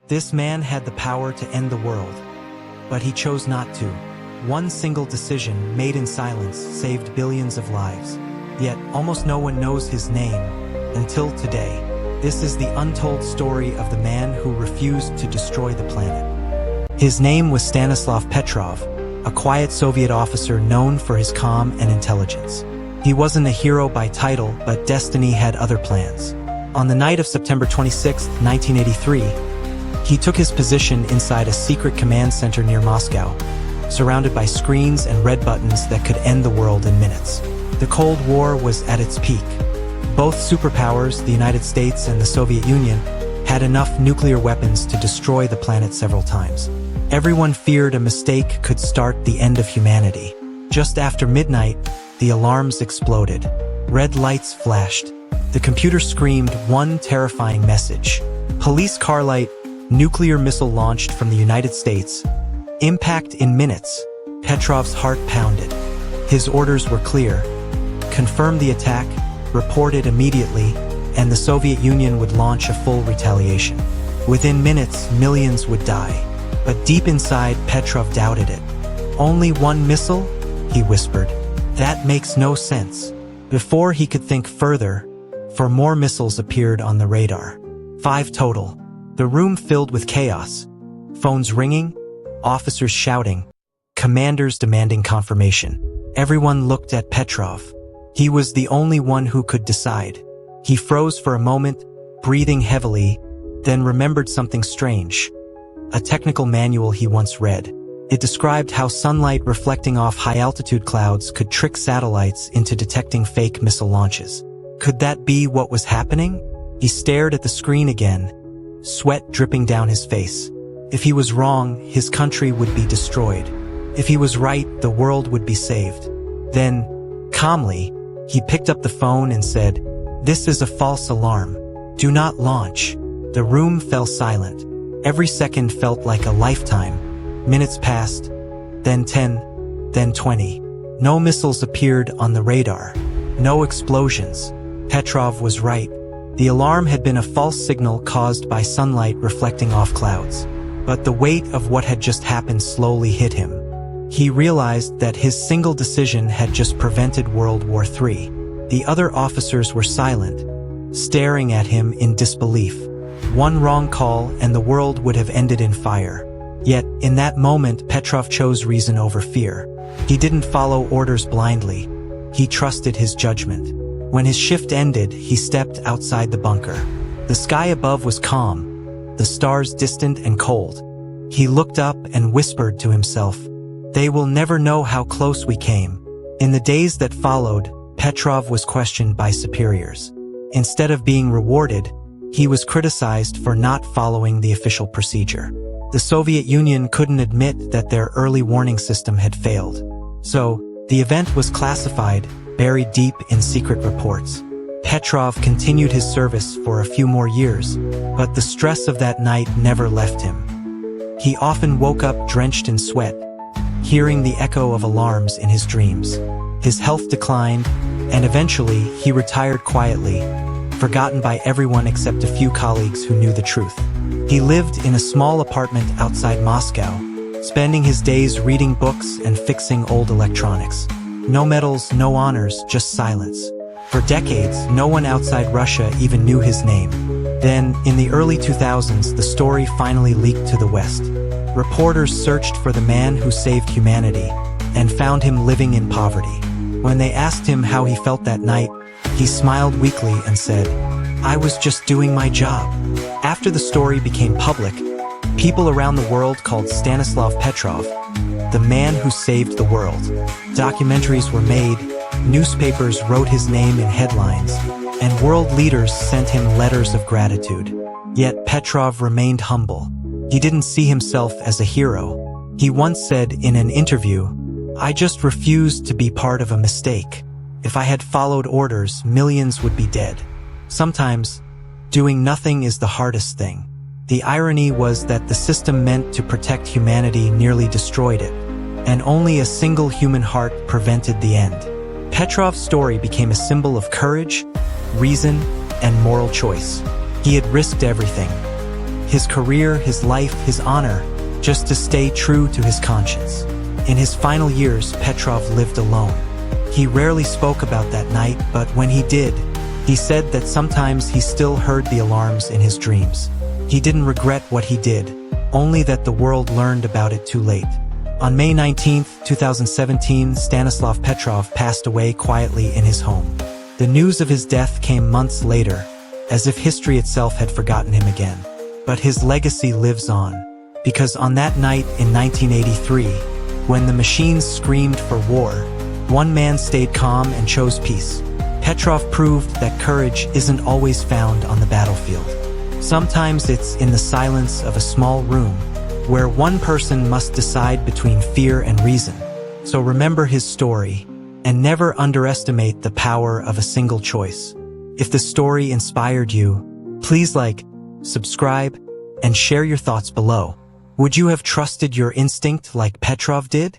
This man had the power to end the world, but he chose not to. One single decision, made in silence, saved billions of lives. Yet, almost no one knows his name, until today. This is the untold story of the man who refused to destroy the planet. His name was Stanislav Petrov, a quiet Soviet officer known for his calm and intelligence. He wasn't a hero by title, but destiny had other plans. On the night of September 26, 1983, he took his position inside a secret command center near Moscow, surrounded by screens and red buttons that could end the world in minutes. The Cold War was at its peak. Both superpowers, the United States and the Soviet Union, had enough nuclear weapons to destroy the planet several times. Everyone feared a mistake could start the end of humanity. Just after midnight, the alarms exploded. Red lights flashed. The computer screamed one terrifying message. Police car light, nuclear missile launched from the United States. Impact in minutes. Petrov's heart pounded. His orders were clear. Confirm the attack, report it immediately, and the Soviet Union would launch a full retaliation. Within minutes, millions would die. But deep inside, Petrov doubted it. Only one missile? He whispered. That makes no sense. Before he could think further, 4 more missiles appeared on the radar. 5 total. The room filled with chaos. Phones ringing, officers shouting, commanders demanding confirmation. Everyone looked at Petrov. He was the only one who could decide. He froze for a moment, breathing heavily, then remembered something strange. A technical manual he once read. It described how sunlight reflecting off high-altitude clouds could trick satellites into detecting fake missile launches. Could that be what was happening? He stared at the screen again, sweat dripping down his face. If he was wrong, his country would be destroyed. If he was right, the world would be saved. Then, calmly, he picked up the phone and said, "This is a false alarm. Do not launch." The room fell silent. Every second felt like a lifetime. Minutes passed, then 10, then 20. No missiles appeared on the radar. No explosions. Petrov was right. The alarm had been a false signal caused by sunlight reflecting off clouds. But the weight of what had just happened slowly hit him. He realized that his single decision had just prevented World War III. The other officers were silent, staring at him in disbelief. One wrong call and the world would have ended in fire. Yet, in that moment, Petrov chose reason over fear. He didn't follow orders blindly. He trusted his judgment. When his shift ended, he stepped outside the bunker. The sky above was calm, the stars distant and cold. He looked up and whispered to himself, "They will never know how close we came." In the days that followed, Petrov was questioned by superiors. Instead of being rewarded, he was criticized for not following the official procedure. The Soviet Union couldn't admit that their early warning system had failed. So, the event was classified, buried deep in secret reports. Petrov continued his service for a few more years, but the stress of that night never left him. He often woke up drenched in sweat, hearing the echo of alarms in his dreams. His health declined, and eventually he retired quietly, forgotten by everyone except a few colleagues who knew the truth. He lived in a small apartment outside Moscow, spending his days reading books and fixing old electronics. No medals, no honors, just silence. For decades, no one outside Russia even knew his name. Then, in the early 2000s, the story finally leaked to the West. Reporters searched for the man who saved humanity, and found him living in poverty. When they asked him how he felt that night, he smiled weakly and said, "I was just doing my job." After the story became public, people around the world called Stanislav Petrov the man who saved the world. Documentaries were made, newspapers wrote his name in headlines, and world leaders sent him letters of gratitude. Yet Petrov remained humble. He didn't see himself as a hero. He once said in an interview, "I just refused to be part of a mistake. If I had followed orders, millions would be dead." Sometimes, doing nothing is the hardest thing. The irony was that the system meant to protect humanity nearly destroyed it, and only a single human heart prevented the end. Petrov's story became a symbol of courage, reason, and moral choice. He had risked everything. his career, his life, his honor, just to stay true to his conscience. In his final years, Petrov lived alone. He rarely spoke about that night, but when he did, he said that sometimes he still heard the alarms in his dreams. He didn't regret what he did, only that the world learned about it too late. On May 19, 2017, Stanislav Petrov passed away quietly in his home. The news of his death came months later, as if history itself had forgotten him again. But his legacy lives on, because on that night in 1983, when the machines screamed for war, one man stayed calm and chose peace. Petrov proved that courage isn't always found on the battlefield. Sometimes it's in the silence of a small room, where one person must decide between fear and reason. So remember his story, and never underestimate the power of a single choice. If the story inspired you, please like, subscribe, and share your thoughts below. Would you have trusted your instinct like Petrov did?